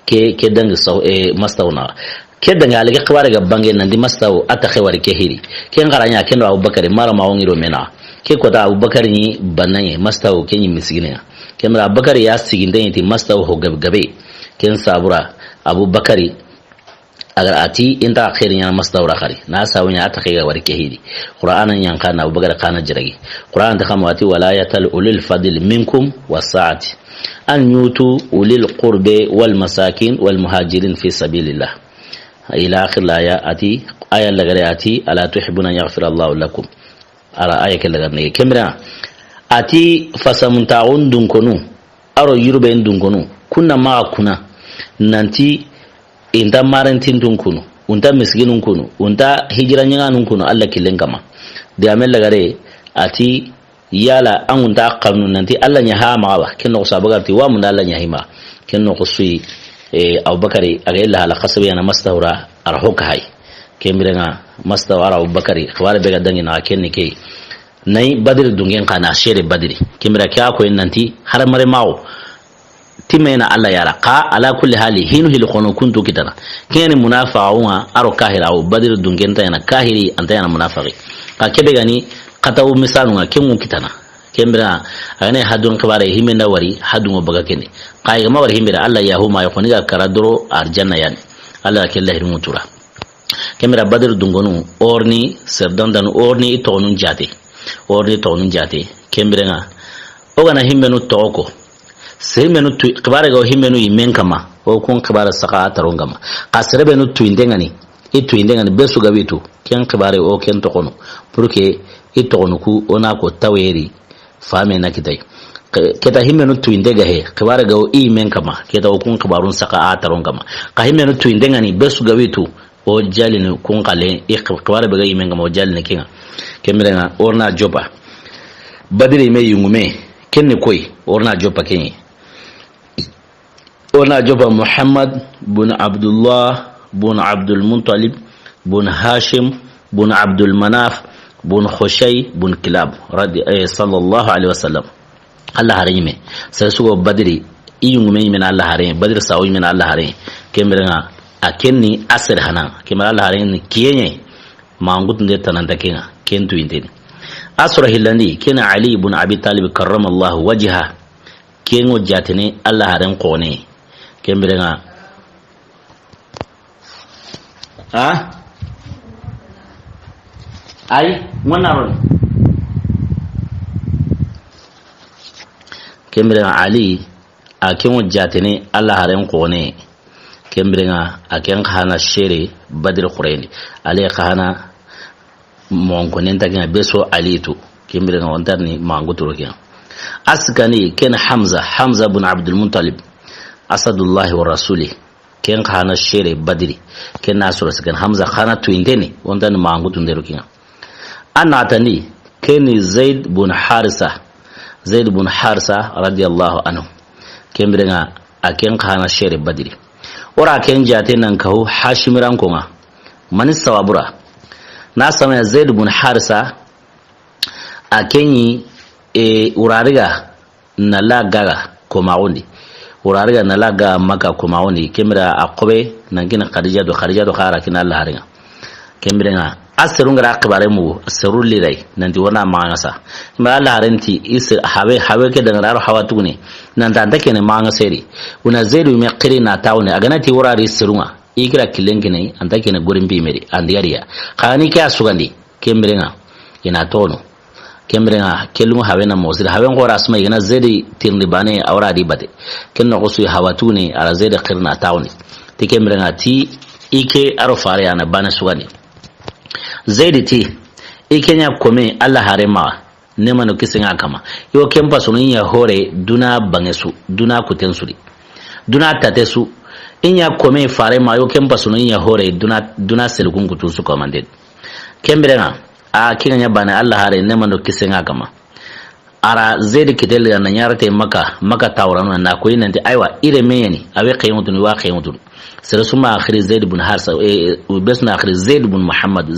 ke dangi saw mastawna ke dangi alage kware ga bange nan di mastaw atakhawari ke hiri ke ngaranya ke no Abubakar mara ma wongiro mena ke ko da Abubakar ni bananye mastaw ke ni misigina ke mara Abubakar ya siginde ti mastaw ho gabe ken sabura Abubakar agar ati inta akhirin yana mastaw rakhari na sawnya atakhiga wari ke hiri Qur'anan yanka na Abubakar kana jiragi Qur'an ta kama wati wala yatal ulil fadl minkum wasaati أن يؤتوا أولي القرب والمساكين والمهاجرين في سبيل الله إلى آخر الآية أتي آية لغرياتي ألا تحبون أن يغفر الله لكم أرى آية كالغرنية كمرا أتي فسمنتعون دنكنو أرى يربين دنكنو كنا ما كنا ننتي إنتا مارنتين دنكنو unta miskinun kunu unta hijira nyanganun kunu Allah killen kama da amel lagare ati yala an unta qanun nanti Allah nya ha mawa kenno sabagarti wa mun Allah nya hima kenno qusui Abubakar aga illa ala qasabi ana mastawra arhuka hay kemirenga mastawara Abubakar khawara bega dangi na kenni ke nay badr dungen kana shere badri kemira kya ko nanti har mare mawo timena Allah yara ka ala kulli hali hinu hil khono kuntu kitana kene munafiquna aro kahira au badr dungen ta yana kahiri anta yana munafiqi ka kebe gani katawu misalu nga kemu kitana kembira ane hadun kabare himenda wari hadun baga kene kai ma wari himbira Allah ya huma yakoni ga karadro arjanna yani Allah kella hirmu tura kembira badr dungonu orni serdandan orni tonun jate kembira nga ogana himbenu toko semenu tu kabare go himbenu imenkama o kun kabare saka tarongama kasrebenu tu indengani besu gabitu ken kabare o ken tokono pour que itonuku ona ko taweri fame na kitai keta himenu tuinde ga he kibara ga i men kama keta kun kibarun saka a taron kama ka himenu tuinde ngani besu ga witu o jalini kun kale kibara ga i men kama o jalini kinga kemirenga orna jopa badiri me yungume kenne koy orna jopa kenyi orna jopa Muhammad bin Abdullah bin Abdul Muttalib bin Hashim bin Abdul Manaf bin Khushay bin Kilab sallallahu alaihi wasallam Allah harime sai sugo badiri iyungume min Allah harime badir sawi min Allah harime kemirenga akenni asir hanan kemira Allah harime kiyenye mangutnde tananta kenga kentu indeni asura hilandi kena Ali ibn Abi Talib karramallahu wajha kengo jatene Allah haren qone kembirenga ay wonaron kembirenga Ali a kengo jatene Allah haren qone kembirenga aken khana shere Badr Qurayni Ali khana mon konen tagina beso alitu kembirenga wontarni manguturo kyan askani ken Hamza bin Abdul Muttalib asadullah wa rasuli ken khana shere Badri ken nasura ken Hamza khana tuindeni wontarni mangutundero kyan anatani ken Zaid bin Harisa radiyallahu anhu kembirenga aken khana shere Badri ora ken jate nan kahu Hashimiran konga manis sawabura na sama Zaid bin Harisa akenyi urariga na lagaga komaundi urariga na laga maka komaundi kemira akobe nangina Khadija do khara kina Allah haringa kemirenga asirunga akbare mu asirulli dai nanti wana mangasa ma Allah harinti isir hawe ke dangara hawatuni nan ta take ne manga seri una Zaid mi qirina tawne aganati urari sirunga ikira kilengine antake ne gurin bi meri andiyariya khani kya sugandi kemrenga ina tono kemrenga kelmu hawena mosir hawen gora asma yana zedi tirni bane awra di bade kenno gosu hawatuni ala zedi qirna tawni ti kemrenga ti ike aro fare ana bana sugandi zedi ti ikenya kome Allah harema nema no kisinga kama yo kempa sunin ya hore duna bangesu duna kutensuri duna tatesu inya kome fare ma yo kempa sunin ya hore duna selukun kutu su komande kembirenga a kinga bana Allah hare nema no kisinga kama ara zedi kitel na nyarate maka tawranu na ko inante aywa ire meyeni awe qiyamutun wa qiyamutun sira suma akhir Zaid ibn Harisa besna akhir Zaid ibn Muhammad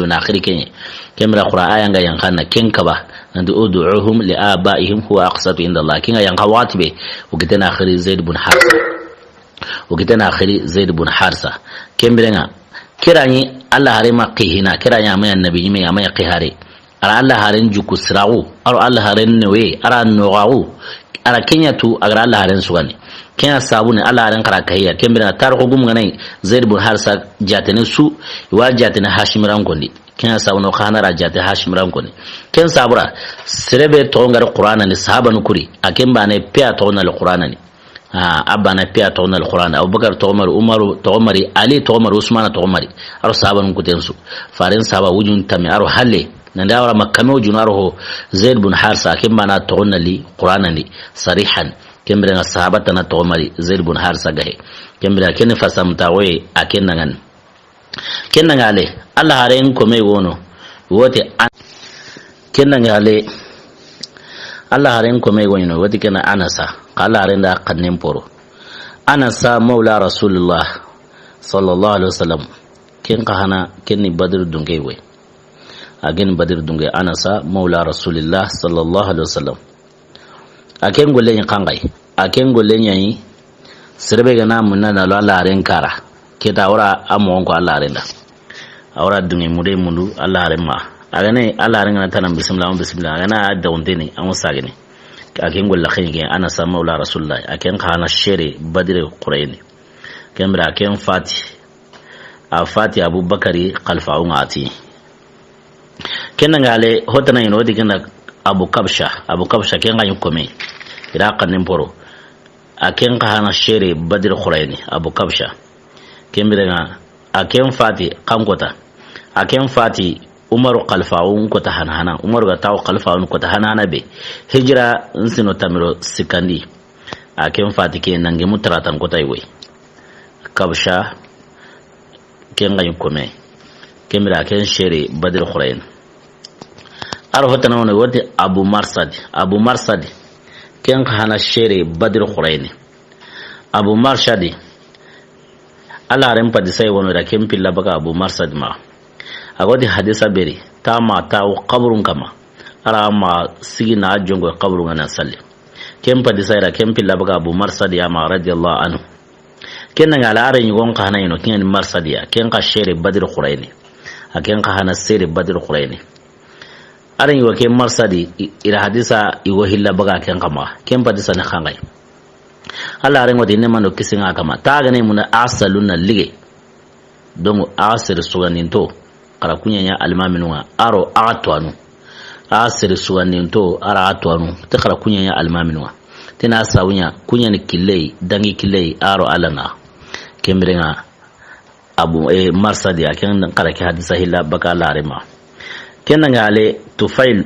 na akhir kenye kemra qur'aya nga yankana kenkaba nandi ud'uhum li abaihim huwa aqsatu inda Allah kinga yanka watibe ukitana akhir Zaid ibn Harisa kembirenga kirani Allah harima qihina kirani amaya nabi me amaya qihare ara Allah haren juku sirawu ara Allah haren newe ara nogawu ara kenyatu agra Allah haren sugani kenya sabune Allah haren karakaiya kembira tarko gumganai Zaid ibn Harisa jatene su wa jatene Hashim rangondi kenya sabune khanara jate Hashim rangondi ken sabura serebe tongar Qur'ana ni sahaba nukuri akemba ne pia tona al-Qur'ana ni abana pia tona al-Qur'ana Abubakar Umar Umari Ali Umar Usman Umari aro sahaba nukutensu faren sahaba wujun tami aro halle nanda wala makamo junaro Zaid ibn Harisa kimba na tonna li Qur'ana ni sarihan kembere na sahabata na Umari Zaid ibn Harisa gahe kembere ken fasamta we akenangan kenangale Allah haren ko me wono wote kenangale Allah haren ko me wono wote kena Anasa Allah haren da qannen poro Anasa maula Rasulullah sallallahu alaihi wasallam ken kahana kenni Badr dungay we again Badr dunge Anasa maula Rasulillah sallallahu alaihi wasallam aken golle yin kangai aken golle yin sirbe ga namun na Allah ren kara ke ta wara amon ko Allah ren da awra dunge mude mundu Allah ren ma agane Allah ren na tanan bismillah agana da wonde ne an wasa gane aken golle khin ge Anasa maula Rasulillah aken kana shere Badr Qurayni kemra aken Fati Abubakari qalfa'un ati kenangale hotana ino digana Abu Kabsha kenga yukome ira kanin poro aken kahana shere Badr Qurayni Abu Kabsha kembirenga aken Fati kankota aken Fati umaru qalfaun ko ta hanana umaru ga taw qalfaun ko ta hanana be hijra nsino tamiro sikandi aken fatike nange mutaratan ko tay we kabsha ken gayin kome kemira ken shere badr khurayn arfatana wona wati abu marsad ken hana shere badr khurayn abu marshadi ala ren padi sai wono da ken pilla baka abu marsad ma agodi hadisa beri tama taw qabrun kama ara ma sigina jongo qabrun ana salli ken padi sai ra ken pilla baka abu marsad ya ma radiyallahu anhu ken nga ala ren yugon ka hana ino ken marsad ya ken ka shere badr khurayn aken ka hana shere badr khurayn aran yiwa ken marsadi ira hadisa iwo hilla baga ken kama ken padisa na khangai Allah ren wadi neman do kisinga kama ta ga ne mun asaluna lige don asir suganinto kara kunyanya almaminwa aro atwanu asir suganinto ara atwanu ta kara kunyanya almaminwa tana sawunya kunyani killei dangi killei aro alana kemrenga abu marsadi aken kara ki hadisa hilla baga larima ken ngale tufail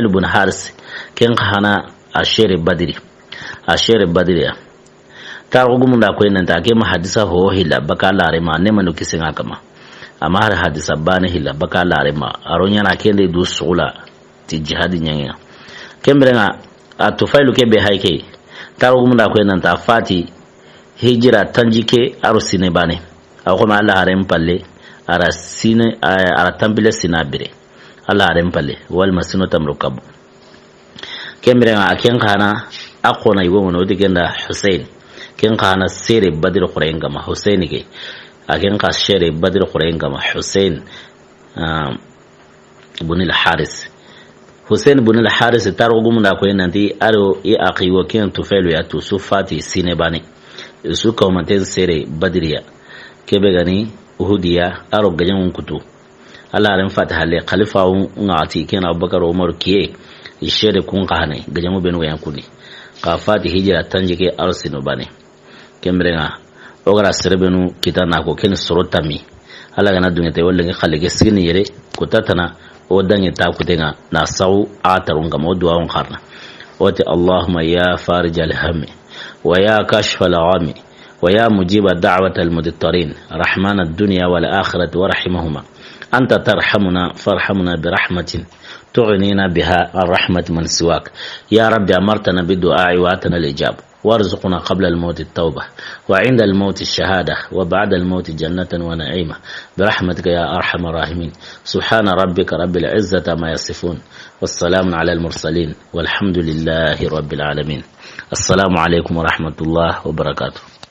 bun haris ken khana ashir badri ta gumun da koy nan ta ke ma hadisa ho hilla baka larima ne manu kisinga kama amma har hadisa bana hilla baka larima aronya na kende du sula ti jihadi nyanya kembrenga a tufailu ke be haike ta gumun da koy nan ta fati hijira tanjike arusine bane akoma Allah haram palle ara sine ara tambile sinabire Allah haram palle wal masino tamrukab kembrenga aken kana akona iwo wono digenda Hussein ken kana sere badr khurayn gama Hussein ke aken ka sere badr khurayn gama Hussein ibn al-Haris Hussein ibn al-Haris taro gumunda ko nanti aro e aqiwo ken tufailu ya to sufati sinebani su ko manten sere badriya kebe gani uhudiya aro gajan kutu Allah ran fataha le khalifa ngati ken Abubakar Umar kiye ishere kun kahane gajan ben wayan kuni ka fati hijira tanjike arsino bane kemrenga ogara serebenu kitana ko ken sorotami Allah gana dungete wolle ngi khale gesini yere ko tatana o dangi ta kutenga na saw atarunga modwa on kharna wati Allahumma ya farijal hammi wa ya kashfal ami ويا مجيب الدعوة المضطرين رحمن الدنيا والآخرة ورحمهما أنت ترحمنا فارحمنا برحمة تغنينا بها الرحمة من سواك يا رب أمرتنا بالدعاء وآتنا الإجابة وارزقنا قبل الموت التوبة وعند الموت الشهادة وبعد الموت جنة ونعيمة برحمتك يا أرحم الراحمين سبحان ربك رب العزة ما يصفون والسلام على المرسلين والحمد لله رب العالمين السلام عليكم ورحمة الله وبركاته.